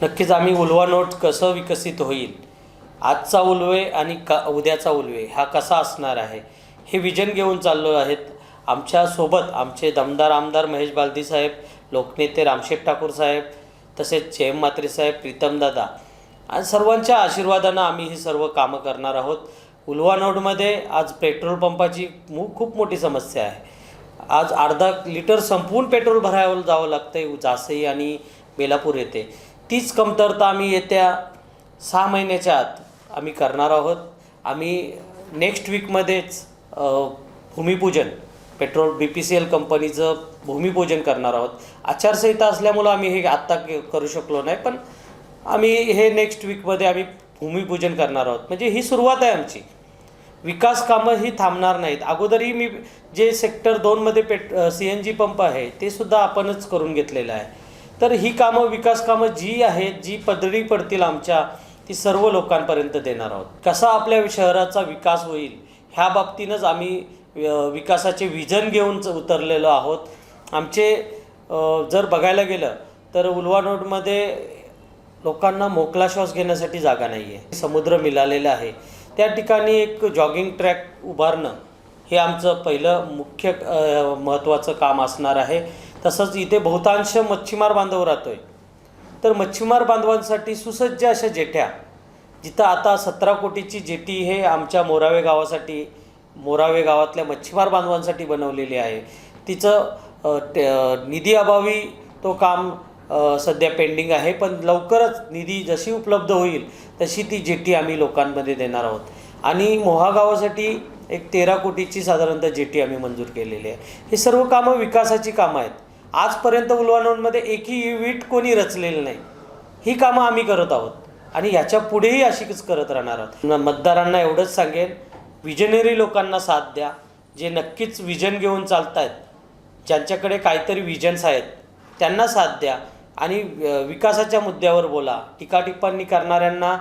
नक्कीच आम्ही uvula note कसं विकसित होईल, आजचा उल्वे आणि उद्याचा उल्वे हा कसा असणार आहे हे विजन घेऊन चाललो आहेत. आमच्यासोबत आमचे दमदार आमदार महेश बालदी साहेब, लोकनेते रामशेठ ठाकूर साहेब, तसेच जयम म्हात्रे साहेब, प्रीतमदादा आणि सर्वांच्या आशीर्वादानं आम्ही ही सर्व कामं करणार आहोत. उल्वा नोडमध्ये आज पेट्रोल पंपाची खूप मोठी समस्या आहे. आज अर्धा लिटर संपवून पेट्रोल भरायला जावं लागतं आहे जासई आणि बेलापूर येथे. तीच कमतरता आम्ही येत्या 6 महिन्याच्या आत आम्ही करणार आहोत. आम्ही नेक्स्ट वीकमध्येच भूमिपूजन पेट्रोल BPCL कंपनीचं भूमिपूजन करणार आहोत. आचारसंहिता असल्यामुळं आम्ही हे आत्ता करू शकलो नाही, पण आम्ही हे नेक्स्ट वीकमध्ये आम्ही भूमिपूजन करणार आहोत. म्हणजे ही सुरुवात आहे आमची. विकास कामं ही थांबणार नाहीत. अगोदरही मी जे सेक्टर 2मध्ये CNG पंप आहे ते सुद्धा आपणच करून घेतलेलं आहे. तर ही कामं, विकास कामं जी आहेत, जी पदरी पडतील आमच्या, ती सर्व लोकांपर्यंत देणार आहोत. कसा आपल्या शहराचा विकास होईल ह्या बाबतीनंच आम्ही विकासाचे विजन घेऊन उतरलेलो आहोत. आमचे जर बघायला गेलं तर उल्वा नोडमध्ये लोकांना मोकळा श्वास घेण्यासाठी जागा नाही आहे. समुद्र मिळालेला आहे, त्या ठिकाणी एक जॉगिंग ट्रॅक उभारणं हे आमचं पहिलं मुख्य महत्त्वाचं काम असणार आहे. तसंच इथे बहुतांश मच्छीमार बांधव राहतो आहे. तर मच्छीमार बांधवांसाठी सुसज्ज अशा जेट्या, जिथं आता 17 कोटीची जेटी हे आमच्या मोरावे गावासाठी, मोरावे गावातल्या मच्छीमार बांधवांसाठी बनवलेली आहे. तिचं निधी अभावी तो काम सध्या पेंडिंग आहे, पण लवकरच निधी जशी उपलब्ध होईल तशी ती जेटी आम्ही लोकांमध्ये देणार आहोत. आणि मोहा गावासाठी एक 13 कोटीची साधारणतः जेटी आम्ही मंजूर केलेली आहे. हे सर्व कामं विकासाची कामं आहेत. आजपर्यंत उल्वा नोडमध्ये एकही वीट कोणी रचलेलं नाही. ही कामं आम्ही करत आहोत आणि याच्या पुढेही अशीच करत राहणार आहोत. मतदारांना एवढंच सांगेन, विजनरी लोकांना साथ द्या, जे नक्कीच विजन घेऊन चालत आहेत, ज्यांच्याकडे काहीतरी विजन्स आहेत त्यांना साथ द्या आणि विकासाच्या मुद्द्यावर बोला. टीकाटिप्पणी करणाऱ्यांना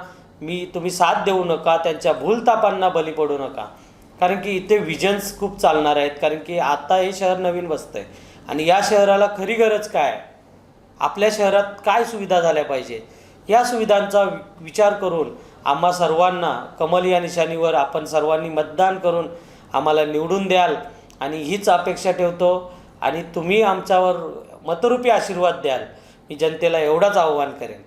तुम्ही साथ देऊ नका, त्यांच्या भूलतापांना बली पडू नका. कारण की इथे विजन्स खूप चालणार आहेत. कारण की आता हे शहर नवीन बसतं आहे आणि या शहराला खरी गरज काय आहे, आपल्या शहरात काय सुविधा झाल्या पाहिजे, या सुविधांचा विचार करून आम्हा सर्वांना कमल या निशाणीवर आपण सर्वांनी मतदान करून आम्हाला निवडून द्याल आणि हीच अपेक्षा ठेवतो. आणि तुम्ही आमच्यावर मतरूपी आशीर्वाद द्याल, मी जनतेला एवढाच आव्हान करेन.